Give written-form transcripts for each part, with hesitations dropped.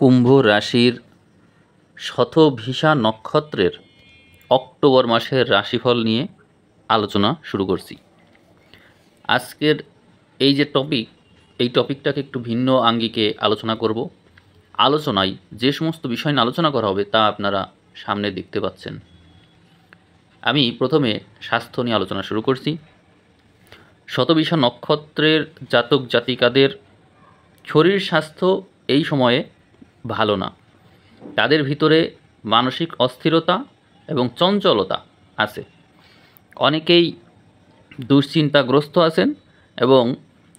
কুম্ভ রাশির শতভিসা নক্ষত্রের অক্টোবর মাসের রাশিফল নিয়ে আলোচনা শুরু করছি। আজকের এই যে এই টপিকটাকে একটু ভিন্ন আঙ্গিকে আলোচনা করব। আলোচনায় যে সমস্ত বিষয় নিয়ে আলোচনা করা হবে তা আপনারা সামনে দেখতে পাচ্ছেন। আমি প্রথমে স্বাস্থ্য নিয়ে আলোচনা শুরু করছি। শতভিসা নক্ষত্রের জাতক জাতিকাদের শরীর স্বাস্থ্য এই সময়ে ভালো না। তাদের ভিতরে মানসিক অস্থিরতা এবং চঞ্চলতা আছে। অনেকেই দুশ্চিন্তাগ্রস্ত আছেন এবং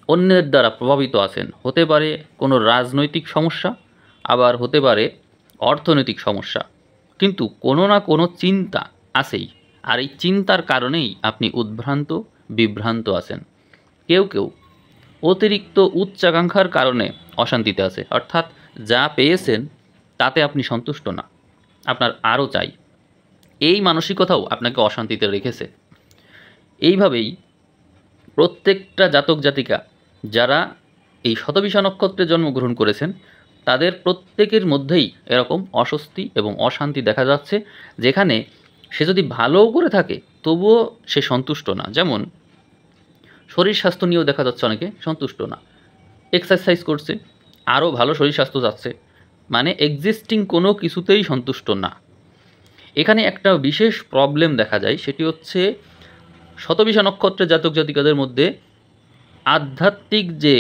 অন্যের দ্বারা প্রভাবিত আছেন। হতে পারে কোনো রাজনৈতিক সমস্যা, আবার হতে পারে অর্থনৈতিক সমস্যা, কিন্তু কোনো না কোনো চিন্তা আছেই। আর এই চিন্তার কারণেই আপনি উদ্ভ্রান্ত বিভ্রান্ত আছেন। কেউ কেউ অতিরিক্ত উচ্চাকাঙ্ক্ষার কারণে অশান্তিতে আছে, অর্থাৎ যা পেয়েছেন তাতে আপনি সন্তুষ্ট না, আপনার আরও চাই। এই মানসিকতাও আপনাকে অশান্তিতে রেখেছে। এইভাবেই প্রত্যেকটা জাতক জাতিকা যারা এই শতভিসা নক্ষত্রে জন্মগ্রহণ করেছেন তাদের প্রত্যেকের মধ্যেই এরকম অস্বস্তি এবং অশান্তি দেখা যাচ্ছে, যেখানে সে যদি ভালোও করে থাকে তবুও সে সন্তুষ্ট না। যেমন শরীর স্বাস্থ্য নিয়েও দেখা যাচ্ছে অনেকে সন্তুষ্ট না। এক্সারসাইজ করছে, আরও ভালো শরীর স্বাস্থ্য যাচ্ছে, মানে এক্সিস্টিং কোনো কিছুতেই সন্তুষ্ট না। এখানে একটা বিশেষ প্রবলেম দেখা যায়, সেটি হচ্ছে শতভিসা নক্ষত্রের জাতক জাতিকাদের মধ্যে আধ্যাত্মিক যে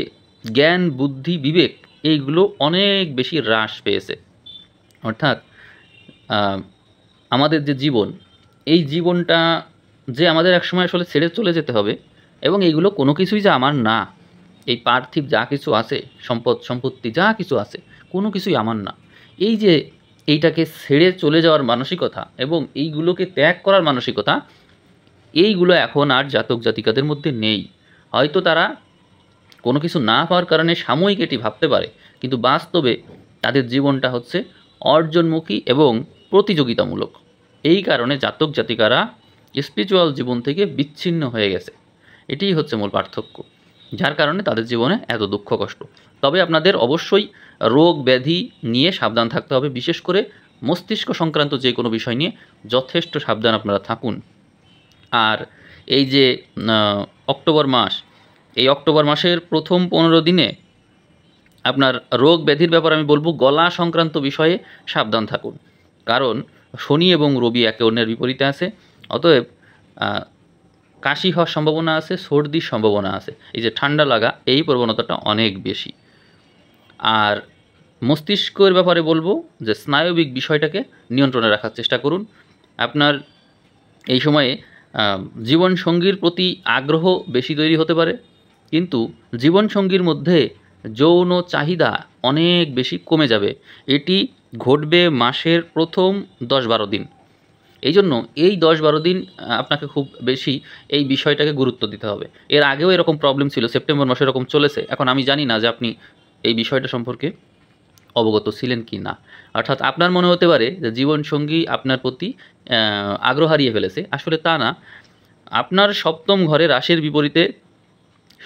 জ্ঞান বুদ্ধি বিবেক এইগুলো অনেক বেশি হ্রাস পেয়েছে। অর্থাৎ আমাদের যে জীবন, এই জীবনটা যে আমাদের একসময় আসলে ছেড়ে চলে যেতে হবে, এবং এইগুলো কোনো কিছুই যে আমার না, এই পার্থিব যা কিছু আছে, সম্পদ সম্পত্তি যা কিছু আছে, কোনো কিছুই আমার না, এই যে এইটাকে ছেড়ে চলে যাওয়ার মানসিকতা এবং এইগুলোকে ত্যাগ করার মানসিকতা, এইগুলো এখন আর জাতক জাতিকাদের মধ্যে নেই। হয়তো তারা কোনো কিছু না পাওয়ার কারণে সাময়িক এটি ভাবতে পারে, কিন্তু বাস্তবে তাদের জীবনটা হচ্ছে অর্জনমুখী এবং প্রতিযোগিতামূলক। এই কারণে জাতক জাতিকারা স্পিরিচুয়াল জীবন থেকে বিচ্ছিন্ন হয়ে গেছে। এটিই হচ্ছে মূল পার্থক্য, যার কারণে তাদের জীবনে এত দুঃখ কষ্ট। তবে আপনাদের অবশ্যই রোগ ব্যাধি নিয়ে সাবধান থাকতে হবে, বিশেষ করে মস্তিষ্ক সংক্রান্ত যে কোনো বিষয় নিয়ে যথেষ্ট সাবধান আপনারা থাকুন। আর এই যে অক্টোবর মাস, এই অক্টোবর মাসের প্রথম 15 দিনে আপনার রোগ ব্যাধির ব্যাপারে আমি বলবো গলা সংক্রান্ত বিষয়ে সাবধান থাকুন, কারণ শনি এবং রবি একে অন্যের বিপরীতে আছে। অতএব কাশি হওয়ার সম্ভাবনা আছে, সর্দির সম্ভাবনা আছে, এই যে ঠান্ডা লাগা, এই প্রবণতাটা অনেক বেশি। আর মস্তিষ্কের ব্যাপারে বলবো যে স্নায়বিক বিষয়টাকে নিয়ন্ত্রণে রাখার চেষ্টা করুন। আপনার এই সময়ে জীবনসঙ্গীর প্রতি আগ্রহ বেশি তৈরি হতে পারে, কিন্তু জীবনসঙ্গীর মধ্যে যৌন চাহিদা অনেক বেশি কমে যাবে। এটি ঘটবে মাসের প্রথম 10-12 দিন। এই জন্য এই 10-12 দিন আপনাকে খুব বেশি এই বিষয়টাকে গুরুত্ব দিতে হবে। এর আগেও এরকম প্রবলেম ছিল, সেপ্টেম্বর মাসে এরকম চলেছে। এখন আমি জানি না যে আপনি এই বিষয়টা সম্পর্কে অবগত ছিলেন কি না। অর্থাৎ আপনার মনে হতে পারে যে জীবনসঙ্গী আপনার প্রতি আগ্রহ হারিয়ে ফেলেছে, আসলে তা না। আপনার সপ্তম ঘরে রাশির বিপরীতে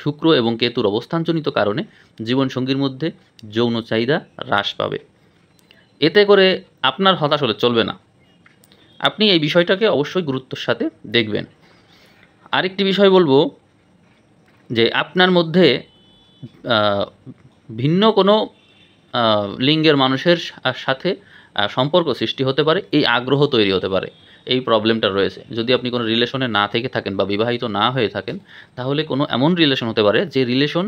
শুক্র এবং কেতুর অবস্থানজনিত কারণে জীবনসঙ্গীর মধ্যে যৌন চাহিদা হ্রাস পাবে। এতে করে আপনার হতাশ হলে চলবে না, আপনি এই বিষয়টাকে অবশ্যই গুরুত্বের সাথে দেখবেন। আরেকটি বিষয় বলবো যে আপনার মধ্যে ভিন্ন কোনো লিঙ্গের মানুষের সাথে সম্পর্ক সৃষ্টি হতে পারে, এই আগ্রহ তৈরি হতে পারে, এই প্রবলেমটা রয়েছে। যদি আপনি কোনো রিলেশনে না থেকে থাকেন বা বিবাহিত না হয়ে থাকেন, তাহলে কোনো এমন রিলেশন হতে পারে যে রিলেশন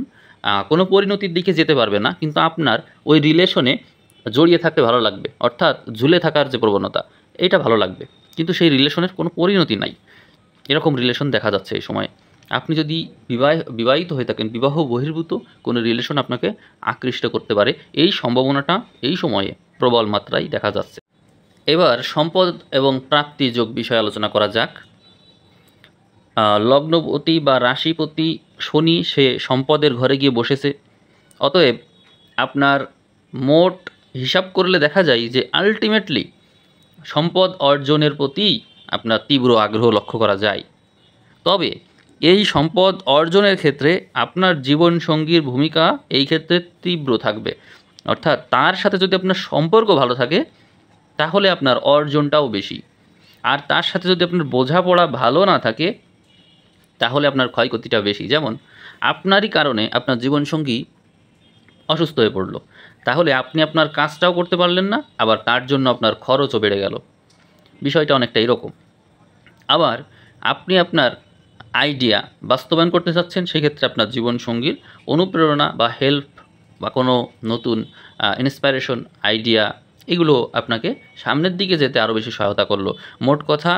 কোনো পরিণতির দিকে যেতে পারবে না, কিন্তু আপনার ওই রিলেশনে জড়িয়ে থাকতে ভালো লাগবে, অর্থাৎ ঝুলে থাকার যে প্রবণতা, এটা ভালো লাগবে, কিন্তু সেই রিলেশনের কোনো পরিণতি নাই। এরকম রিলেশন দেখা যাচ্ছে এই সময়। আপনি যদি বিবাহিত হয়ে থাকেন, বিবাহ বহির্ভূত কোনো রিলেশন আপনাকে আকৃষ্ট করতে পারে, এই সম্ভাবনাটা এই সময়ে প্রবল মাত্রায় দেখা যাচ্ছে। এবার সম্পদ এবং প্রাপ্তি যোগ বিষয়ে আলোচনা করা যাক। লগ্নপতি বা রাশিপতি শনি সে সম্পদের ঘরে গিয়ে বসেছে। অতএব আপনার মোট হিসাব করলে দেখা যায় যে আলটিমেটলি সম্পদ অর্জনের প্রতি আপনার তীব্র আগ্রহ লক্ষ্য করা যায়। তবে এই সম্পদ অর্জনের ক্ষেত্রে আপনার জীবনসঙ্গীর ভূমিকা এই ক্ষেত্রে তীব্র থাকবে। অর্থাৎ তার সাথে যদি আপনার সম্পর্ক ভালো থাকে তাহলে আপনার অর্জনটাও বেশি, আর তার সাথে যদি আপনার বোঝাপড়া ভালো না থাকে তাহলে আপনার ক্ষয়ক্ষতিটা বেশি। যেমন আপনারই কারণে আপনার জীবনসঙ্গী অসুস্থ হয়ে পড়ল, তাহলে আপনি আপনার কাজটাও করতে পারলেন না, আবার তার জন্য আপনার খরচও বেড়ে গেল। বিষয়টা অনেকটা এরকম। আবার আপনি আপনার আইডিয়া বাস্তবায়ন করতে চাচ্ছেন, সেক্ষেত্রে আপনার জীবনসঙ্গীর অনুপ্রেরণা বা হেল্প বা কোনো নতুন ইন্সপাইরেশন, আইডিয়া, এগুলো আপনাকে সামনের দিকে যেতে আরও বেশি সহায়তা করলো। মোট কথা,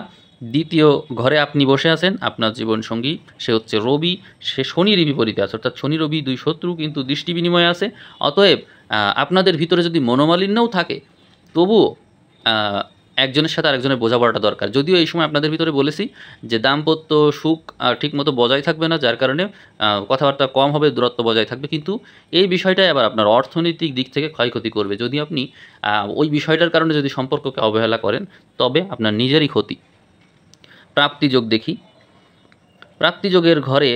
দ্বিতীয় ঘরে আপনি বসে আছেন, আপনার জীবনসঙ্গী সে হচ্ছে রবি, সে শনির বিপরীতে আছে, অর্থাৎ শনি রবি দুই শত্রু কিন্তু দৃষ্টি বিনিময়ে আছে। অতএব আপনাদের ভিতরে যদি মনোমালিন্যও থাকে তবুও একজনের সাথে আরেকজনের বোঝাপড়াটা দরকার। যদিও এই সময় আপনাদের ভিতরে বলেছি যে দাম্পত্য সুখ ঠিকমতো বজায় থাকবে না, যার কারণে কথাবার্তা কম হবে, দূরত্ব বজায় থাকবে, কিন্তু এই বিষয়টাই আবার আপনার অর্থনৈতিক দিক থেকে ক্ষয়ক্ষতি করবে। যদি আপনি ওই বিষয়টার কারণে যদি সম্পর্ককে অবহেলা করেন তবে আপনার নিজেরই ক্ষতি। প্রাপ্তিযোগ দেখি। প্রাপ্তিযোগের ঘরে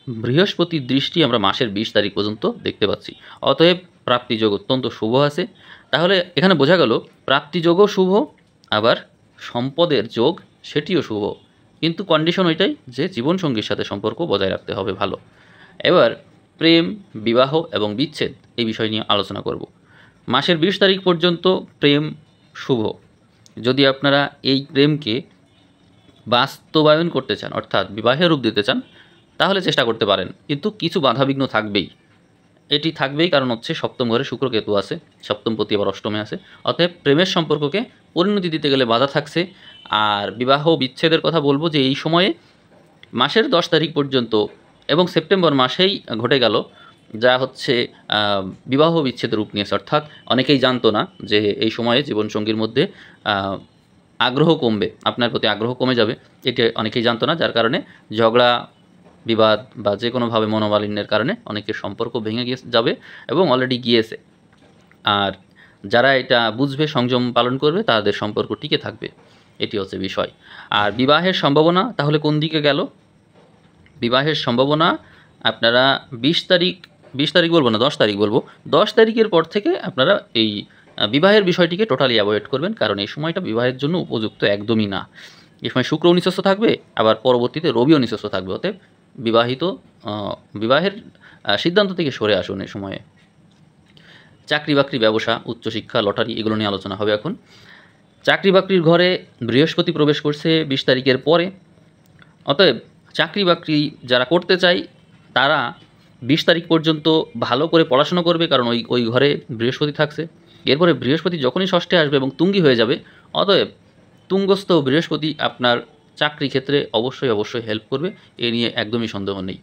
বৃহস্পতির দৃষ্টি আমরা মাসের 20 তারিখ পর্যন্ত দেখতে পাচ্ছি। অতএব প্রাপ্তিযোগ অত্যন্ত শুভ আছে। তাহলে এখানে বোঝা গেল প্রাপ্তিযোগও শুভ, আবার সম্পদের যোগ সেটিও শুভ, কিন্তু কন্ডিশন ওইটাই যে জীবনসঙ্গীর সাথে সম্পর্ক বজায় রাখতে হবে ভালো। এবার প্রেম, বিবাহ এবং বিচ্ছেদ এই বিষয় নিয়ে আলোচনা করব। মাসের 20 তারিখ পর্যন্ত প্রেম শুভ। যদি আপনারা এই প্রেমকে বাস্তবায়ন করতে চান, অর্থাৎ বিবাহের রূপ দিতে চান, তাহলে চেষ্টা করতে পারেন, কিন্তু কিছু বাধাবিঘ্ন থাকবেই। এটি থাকবেই কারণ হচ্ছে সপ্তম ঘরে শুক্র কেতু আছে, সপ্তমপতি আবার অষ্টমে আছে। অতএব প্রেমের সম্পর্ককে পরিণতি দিতে গেলে বাধা থাকছে। আর বিবাহ বিচ্ছেদের কথা বলবো যে এই সময়ে মাসের 10 তারিখ পর্যন্ত এবং সেপ্টেম্বর মাসেই ঘটে গেল, যা হচ্ছে বিবাহ বিচ্ছেদের রূপ নিয়েছে। অর্থাৎ অনেকেই জানতো না যে এই সময়ে জীবনসঙ্গীর মধ্যে আগ্রহ কমবে, আপনার প্রতি আগ্রহ কমে যাবে, এটি অনেকেই জানতো না, যার কারণে ঝগড়া বিবাদ বা যে কোনোভাবে মনোমালিন্যের কারণে অনেকের সম্পর্ক ভেঙে যাবে এবং অলরেডি গিয়েছে। আর যারা এটা বুঝবে, সংযম পালন করবে, তাদের সম্পর্ক টিকে থাকবে, এটি হচ্ছে বিষয়। আর বিবাহের সম্ভাবনা তাহলে কোন দিকে গেল? বিবাহের সম্ভাবনা আপনারা 20 তারিখ বলবো না, 10 তারিখ বলবো। 10 তারিখের পর থেকে আপনারা এই বিবাহের বিষয়টিকে টোটালি অ্যাভয়েড করবেন, কারণ এই সময়টা বিবাহের জন্য উপযুক্ত একদমই না। এই সময় শুক্র নিচস্থ থাকবে, আবার পরবর্তীতে রবিও নিচস্থ থাকবে। অতএব বিবাহের সিদ্ধান্ত থেকে সরে আসুন এই সময়ে। চাকরি বাকরি, ব্যবসা, উচ্চশিক্ষা, লটারি, এগুলো নিয়ে আলোচনা হবে এখন। চাকরি বাকরির ঘরে বৃহস্পতি প্রবেশ করছে 20 তারিখের পরে। অতএব চাকরি বাকরি যারা করতে চায় তারা 20 তারিখ পর্যন্ত ভালো করে পড়াশোনা করবে, কারণ ওই ঘরে বৃহস্পতি থাকছে। এরপরে বৃহস্পতি যখনই ষষ্ঠে আসবে এবং তুঙ্গি হয়ে যাবে, অতএব তুঙ্গস্থ বৃহস্পতি আপনার চাকরি ক্ষেত্রে অবশ্যই হেল্প করবে, এ নিয়ে একদমই সন্দেহ নেই।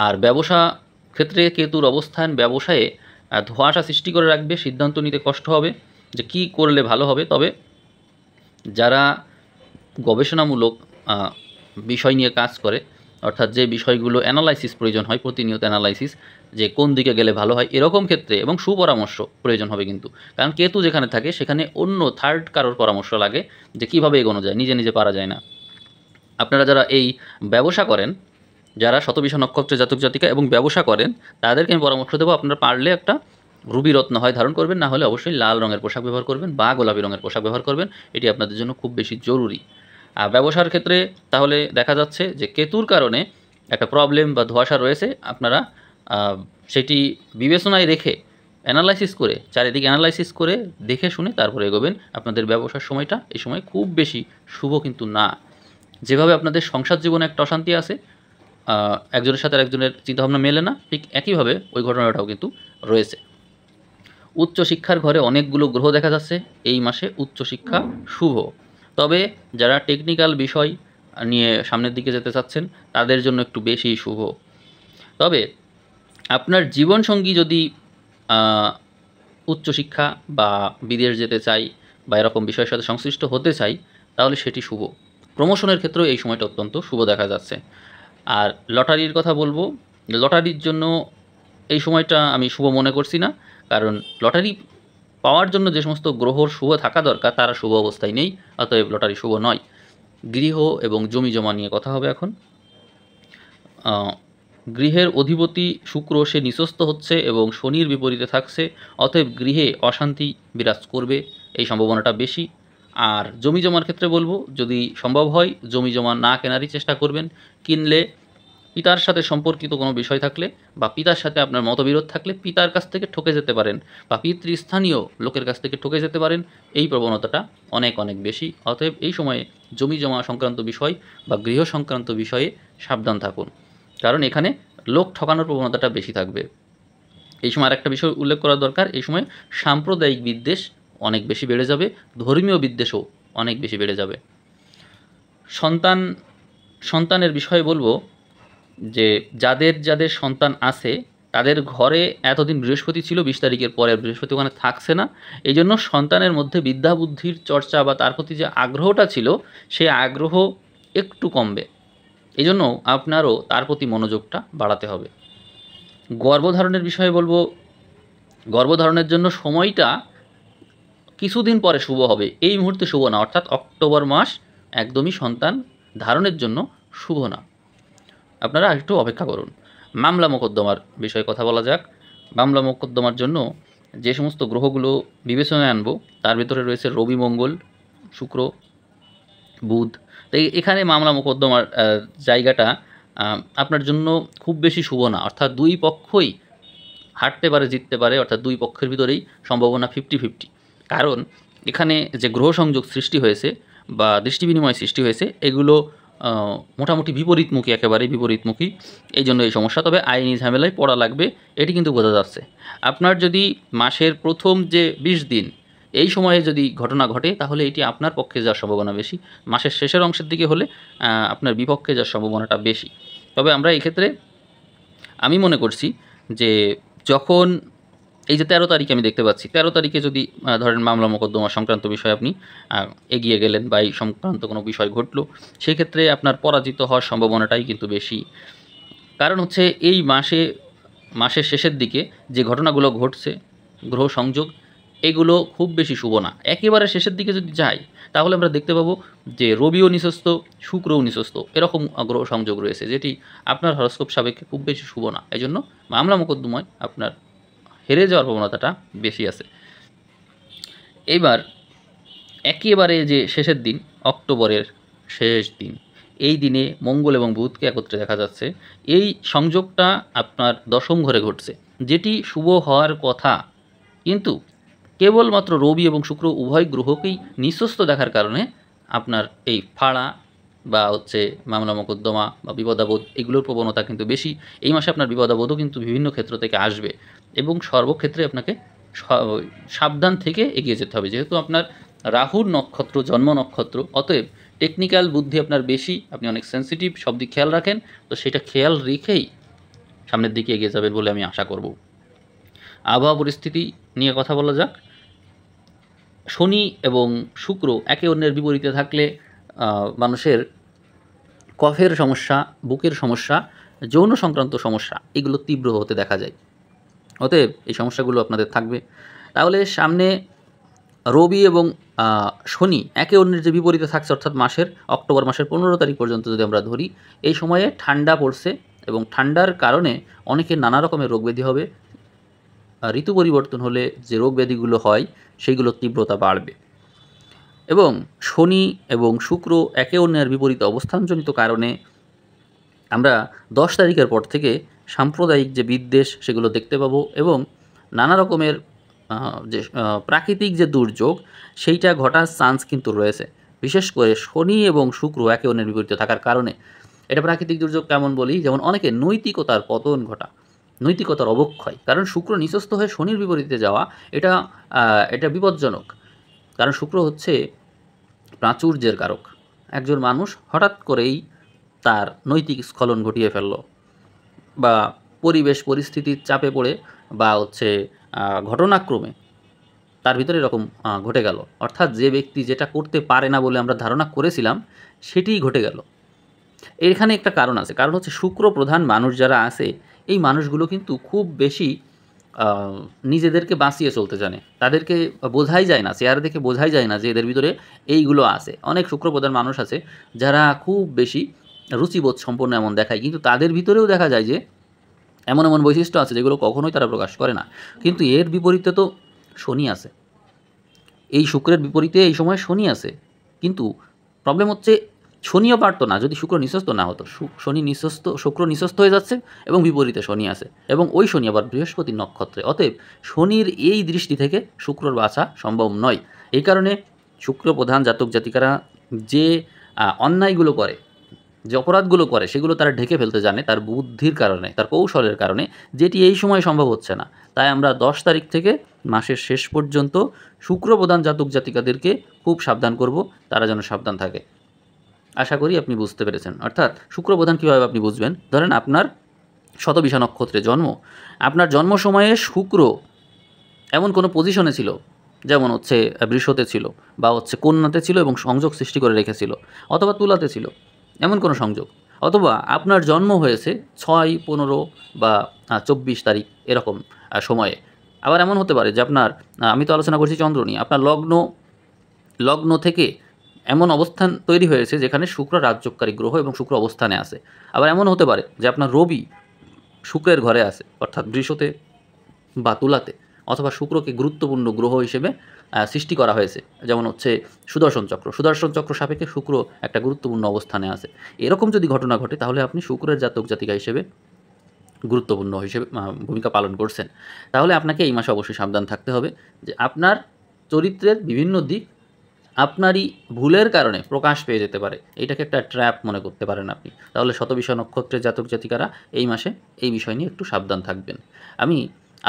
আর ব্যবসা ক্ষেত্রে কেতুর অবস্থান ব্যবসায়ে ধোঁয়াশা সৃষ্টি করে রাখবে, সিদ্ধান্ত নিতে কষ্ট হবে যে কী করলে ভালো হবে। তবে যারা গবেষণামূলক বিষয় নিয়ে কাজ করে, অর্থাৎ যে বিষয়গুলো অ্যানালাইসিস প্রয়োজন হয়, প্রতিনিয়ত অ্যানালাইসিস, যে কোন দিকে গেলে ভালো হয়, এরকম ক্ষেত্রে এবং সুপরামর্শ প্রয়োজন হবে কিন্তু, কারণ কেতু যেখানে থাকে সেখানে অন্য থার্ড কারোর পরামর্শ লাগে যে কীভাবে এগোনো যায়, নিজে নিজে পারা যায় না। আপনারা যারা এই ব্যবসা করেন, যারা শতবিষা নক্ষত্রের জাতক জাতিকা এবং ব্যবসা করেন, তাদেরকে আমি পরামর্শ দেবো আপনারা পারলে একটা রুবি রত্ন হয় ধারণ করবেন, না হলে অবশ্যই লাল রঙের পোশাক ব্যবহার করবেন বা গোলাপি রঙের পোশাক ব্যবহার করবেন, এটি আপনাদের জন্য খুব বেশি জরুরি। আর ব্যবসার ক্ষেত্রে তাহলে দেখা যাচ্ছে যে কেতুর কারণে একটা প্রবলেম বা ধোঁয়াশা রয়েছে, আপনারা সেটি বিবেচনায় রেখে অ্যানালাইসিস করে, চারিদিকে অ্যানালাইসিস করে দেখে শুনে তারপরে এগোবেন। আপনাদের ব্যবসার সময়টা এই সময় খুব বেশি শুভ কিন্তু না। যেভাবে আপনাদের সংসার জীবনে একটা অশান্তি আছে, একজনের সাথে আরেকজনের চিন্তাভাবনা মেলে না, ঠিক একইভাবে ওই ঘটনাটাও কিন্তু রয়েছে। উচ্চশিক্ষার ঘরে অনেকগুলো গ্রহ দেখা যাচ্ছে এই মাসে, উচ্চশিক্ষা শুভ। তবে যারা টেকনিক্যাল বিষয় নিয়ে সামনের দিকে যেতে চাচ্ছেন তাদের জন্য একটু বেশি শুভ। তবে আপনার জীবনসঙ্গী যদি উচ্চশিক্ষা বা বিদেশ যেতে চাই বা এরকম বিষয়ের সাথে সংশ্লিষ্ট হতে চাই, তাহলে সেটি শুভ। প্রমোশনের ক্ষেত্রেও এই সময়টা অত্যন্ত শুভ দেখা যাচ্ছে। আর লটারির কথা বলবো, লটারির জন্য এই সময়টা আমি শুভ মনে করছি না, কারণ লটারি পাওয়ার জন্য যে সমস্ত গ্রহর শুভ থাকা দরকার তারা শুভ অবস্থায় নেই, অতএব লটারি শুভ নয়। গৃহ এবং জমি জমা নিয়ে কথা হবে এখন। গৃহের অধিপতি শুক্র সে নিঃস্ত হচ্ছে এবং শনির বিপরীতে থাকছে, অতএব গৃহে অশান্তি বিরাজ করবে, এই সম্ভাবনাটা বেশি। আর জমি জমার ক্ষেত্রে বলবো, যদি সম্ভব হয় জমি জমা না কেনারই চেষ্টা করবেন। কিনলে পিতার সাথে সম্পর্কিত কোনো বিষয় থাকলে বা পিতার সাথে আপনার মতবিরোধ থাকলে পিতার কাছ থেকে ঠকে যেতে পারেন বা পিতৃস্থানীয় লোকের কাছ থেকে ঠকে যেতে পারেন, এই প্রবণতাটা অনেক অনেক বেশি। অতএব এই সময়ে জমি জমা সংক্রান্ত বিষয় বা গৃহ সংক্রান্ত বিষয়ে সাবধান থাকুন, কারণ এখানে লোক ঠকানোর প্রবণতাটা বেশি থাকবে। এই সময় আরেকটা বিষয় উল্লেখ করা দরকার, এই সময় সাম্প্রদায়িক বিদ্বেষ অনেক বেশি বেড়ে যাবে, ধর্মীয় বিদ্বেষও অনেক বেশি বেড়ে যাবে। সন্তানের বিষয়ে বলবো যে যাদের যাদের সন্তান আছে তাদের ঘরে এতদিন বৃহস্পতি ছিল, 20 তারিখের পরে বৃহস্পতি ওখানে থাকছে না, এই জন্য সন্তানের মধ্যে বিদ্যা বুদ্ধির চর্চা বা তার প্রতি যে আগ্রহটা ছিল সেই আগ্রহ একটু কমবে, এই জন্য আপনারও তার প্রতি মনোযোগটা বাড়াতে হবে। গর্ভধারণের বিষয়ে বলবো, গর্ভধারণের জন্য সময়টা কিছুদিন পরে শুভ হবে, এই মুহূর্তে শুভ না, অর্থাৎ অক্টোবর মাস একদমই সন্তান ধারণের জন্য শুভ না, আপনারা একটু অপেক্ষা করুন। মামলা মোকদ্দমার বিষয়ে কথা বলা যাক। মামলা মোকদ্দমার জন্য যে সমস্ত গ্রহগুলো বিবেচনায় আনবো তার ভিতরে রয়েছে রবি, মঙ্গল, শুক্র, বুধ। তো এখানে মামলা মোকদ্দমার জায়গাটা আপনার জন্য খুব বেশি শুভ না, অর্থাৎ দুই পক্ষই হারতে পারে জিততে পারে, অর্থাৎ দুই পক্ষের ভিতরেই সম্ভাবনা 50-50। কারণ এখানে যে গ্রহ সংযোগ সৃষ্টি হয়েছে বা দৃষ্টি বিনিময় সৃষ্টি হয়েছে এগুলো মোটামুটি বিপরীতমুখী, একেবারেই বিপরীতমুখী, এই জন্য এই সমস্যা। তবে আইনি ঝামেলায় পড়া লাগবে, এটি কিন্তু বোঝা যাচ্ছে। আপনার যদি মাসের প্রথম যে 20 দিন এই সময়ে যদি ঘটনা ঘটে তাহলে এটি আপনার পক্ষে যাওয়ার সম্ভাবনা বেশি, মাসের শেষের অংশের দিকে হলে আপনার বিপক্ষে যাওয়ার সম্ভাবনাটা বেশি। তবে আমরা এক্ষেত্রে আমি মনে করছি যে যখন এই যে 13 তারিখে আমি দেখতে পাচ্ছি, 13 তারিখে যদি ধরেন মামলা মোকদ্দমা সংক্রান্ত বিষয়ে আপনি এগিয়ে গেলেন বা এই সংক্রান্ত কোনো বিষয় ঘটলো, সেক্ষেত্রে আপনার পরাজিত হওয়ার সম্ভাবনাটাই কিন্তু বেশি। কারণ হচ্ছে এই মাসের শেষের দিকে যে ঘটনাগুলো ঘটছে, গ্রহ সংযোগ, এগুলো খুব বেশি শুভ না। একেবারে শেষের দিকে যদি যাই তাহলে আমরা দেখতে পাবো যে রবিও নিঃস্ত, শুক্রও নিঃস্ত, এরকম গ্রহ সংযোগ রয়েছে, যেটি আপনার হরস্কোপ সাপেক্ষে খুব বেশি শুভ না। এই জন্য মামলা মোকদ্দমায় আপনার হেরে যাওয়ার প্রবণতাটা বেশি আছে। এবার একেবারে যে শেষের দিন, অক্টোবরের শেষ দিন, এই দিনে মঙ্গল এবং বুধকে একত্রে দেখা যাচ্ছে, এই সংযোগটা আপনার দশম ঘরে ঘটছে, যেটি শুভ হওয়ার কথা, কিন্তু কেবলমাত্র রবি এবং শুক্র উভয় গ্রহকেই নিঃস্ত দেখার কারণে আপনার এই ফাড়া বা হচ্ছে মামলা মোকদ্দমা বা বিপদাবোধ এগুলোর প্রবণতা কিন্তু বেশি। এই মাসে আপনার বিপদাবোধও কিন্তু বিভিন্ন ক্ষেত্র থেকে আসবে এবং সর্বক্ষেত্রে আপনাকে সাবধান থেকে এগিয়ে যেতে হবে, যেহেতু আপনার রাহুর নক্ষত্র জন্ম নক্ষত্র, অতএব টেকনিক্যাল বুদ্ধি আপনার বেশি, আপনি অনেক সেন্সিটিভ, সব দিক খেয়াল রাখেন, তো সেটা খেয়াল রেখেই সামনের দিকে এগিয়ে যাবেন বলে আমি আশা করব। আবহাওয়া পরিস্থিতি নিয়ে কথা বলা যাক। শনি এবং শুক্র একে অন্যের বিপরীতে থাকলে মানুষের কফের সমস্যা, বুকের সমস্যা, যৌন সংক্রান্ত সমস্যা এগুলো তীব্র হতে দেখা যায়। অতএব এই সমস্যাগুলো আপনাদের থাকবে। তাহলে সামনে রবি এবং শনি একে অন্যের যে বিপরীতে থাকছে, অর্থাৎ মাসের অক্টোবর মাসের 15 তারিখ পর্যন্ত যদি আমরা ধরি, এই সময়ে ঠান্ডা পড়ছে এবং ঠান্ডার কারণে অনেকের নানা রকমের রোগব্যাধি হবে। ঋতু পরিবর্তন হলে যে রোগব্যাধিগুলো হয় সেইগুলোর তীব্রতা বাড়বে এবং শনি এবং শুক্র একে অন্যের বিপরীতে অবস্থানজনিত কারণে আমরা 10 তারিখের পর থেকে সাম্প্রদায়িক যে বিদ্বেষ সেগুলো দেখতে পাবো এবং নানা রকমের যে প্রাকৃতিক যে দুর্যোগ সেইটা ঘটার চান্স কিন্তু রয়েছে, বিশেষ করে শনি এবং শুক্র একে অন্যের বিপরীতে থাকার কারণে। এটা প্রাকৃতিক দুর্যোগ কেমন বলি, যেমন অনেকে নৈতিকতার পতন ঘটা, নৈতিকতার অবক্ষয়, কারণ শুক্র নিঃস্ত হয়ে শনির বিপরীতে যাওয়া এটা বিপজ্জনক। কারণ শুক্র হচ্ছে প্রাচুর্যের কারক। একজন মানুষ হঠাৎ করেই তার নৈতিক স্খলন ঘটিয়ে ফেলল বা পরিবেশ পরিস্থিতির চাপে পড়ে বা হচ্ছে ঘটনাক্রমে তার ভিতরে এরকম ঘটে গেল, অর্থাৎ যে ব্যক্তি যেটা করতে পারে না বলে আমরা ধারণা করেছিলাম সেটিই ঘটে গেল। এখানে একটা কারণ আছে, কারণ হচ্ছে শুক্র প্রধান মানুষ যারা আছে এই মানুষগুলো কিন্তু খুব বেশি নিজেদেরকে বাঁচিয়ে চলতে জানে, তাদেরকে বোঝাই যায় না, চেহারা দেখে বোঝাই যায় না যে এদের ভিতরে এইগুলো আছে। অনেক শুক্র প্রধান মানুষ আছে যারা খুব বেশি রুচিবোধ সম্পন্ন এমন দেখায়, কিন্তু তাদের ভিতরেও দেখা যায় যে এমন এমন বৈশিষ্ট্য আছে যেগুলো কখনোই তারা প্রকাশ করে না। কিন্তু এর বিপরীতে তো শনি আছে, এই শুক্রের বিপরীতে এই সময় শনি আছে। কিন্তু প্রবলেম হচ্ছে শনিও পারতো না যদি শুক্র নিঃস্বস্ত না হতো। শনি নিঃস্বস্ত, শুক্র নিঃস্বস্ত হয়ে যাচ্ছে এবং বিপরীতে শনি আছে, এবং ওই শনি আবার বৃহস্পতির নক্ষত্রে। অতএব শনির এই দৃষ্টি থেকে শুক্রর বাছা সম্ভব নয়। এই কারণে শুক্র প্রধান জাতক জাতিকারা যে অন্যায়গুলো করে, যে অপরাধগুলো করে, সেগুলো তারা ঢেকে ফেলতে জানে তার বুদ্ধির কারণে, তার কৌশলের কারণে, যেটি এই সময় সম্ভব হচ্ছে না। তাই আমরা 10 তারিখ থেকে মাসের শেষ পর্যন্ত শুক্রপ্রধান জাতক জাতিকাদেরকে খুব সাবধান করব, তারা যেন সাবধান থাকে। আশা করি আপনি বুঝতে পেরেছেন। অর্থাৎ শুক্রপ্রধান কীভাবে আপনি বুঝবেন, ধরেন আপনার শতবিষা নক্ষত্রে জন্ম, আপনার জন্ম সময়ে শুক্র এমন কোনো পজিশনে ছিল, যেমন হচ্ছে বৃষতে ছিল, বা হচ্ছে কন্যাতে ছিল এবং সংযোগ সৃষ্টি করে রেখেছিল, অথবা তুলাতে ছিল, এমন কোনো সংযোগ, অথবা আপনার জন্ম হয়েছে 6, 15 বা 24 তারিখ এরকম সময়ে। আবার এমন হতে পারে যে আপনার, আমি তো আলোচনা করছি চন্দ্র নিয়ে, আপনার লগ্ন থেকে এমন অবস্থান তৈরি হয়েছে যেখানে শুক্র রাজযোগকারী গ্রহ এবং শুক্র অবস্থানে আছে। আবার এমন হতে পারে যে আপনার রবি শুক্রের ঘরে আছে, অর্থাৎ বৃষতে বা তুলাতে, অথবা শুক্রকে গুরুত্বপূর্ণ গ্রহ হিসেবে সৃষ্টি করা হয়েছে, যেমন হচ্ছে সুদর্শন চক্র সাপেক্ষে শুক্র একটা গুরুত্বপূর্ণ অবস্থানে আছে। এরকম যদি ঘটনা ঘটে তাহলে আপনি শুক্রের জাতক জাতিকা হিসেবে গুরুত্বপূর্ণ হিসেবে ভূমিকা পালন করছেন। তাহলে আপনাকে এই মাসে অবশ্যই সাবধান থাকতে হবে যে আপনার চরিত্রের বিভিন্ন দিক আপনারই ভুলের কারণে প্রকাশ পেয়ে যেতে পারে। এইটাকে একটা ট্র্যাপ মনে করতে পারেন আপনি। তাহলে শতবিষা নক্ষত্রের জাতক জাতিকারা এই মাসে এই বিষয় নিয়ে একটু সাবধান থাকবেন। আমি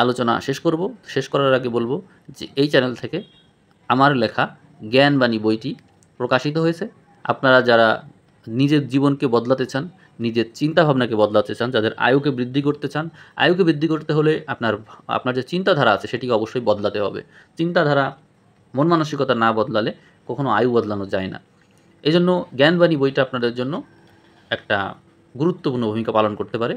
আলোচনা শেষ করব। শেষ করার আগে বলব যে এই চ্যানেল থেকে আমার লেখা জ্ঞানবাণী বইটি প্রকাশিত হয়েছে। আপনারা যারা নিজের জীবনকে বদলাতে চান, নিজের চিন্তাভাবনাকে বদলাতে চান, যাদের আয়ুকে বৃদ্ধি করতে চান, আয়ুকে বৃদ্ধি করতে হলে আপনার যে চিন্তাধারা আছে সেটিকে অবশ্যই বদলাতে হবে। চিন্তাধারা, মন মানসিকতা না বদলালে কখনো আয়ু বদলানো যায় না। এই জন্য জ্ঞানবাণী বইটা আপনাদের জন্য একটা গুরুত্বপূর্ণ ভূমিকা পালন করতে পারে।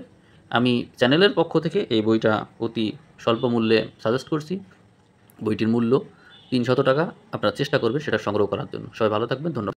আমি চ্যানেলের পক্ষ থেকে এই বইটা অতি স্বল্প মূল্যে সাজেস্ট করছি। বইটির মূল্য 300 টাকা। আপনারা চেষ্টা করবেন সেটা সংগ্রহ করার জন্য। সবাই ভালো থাকবেন। ধন্যবাদ।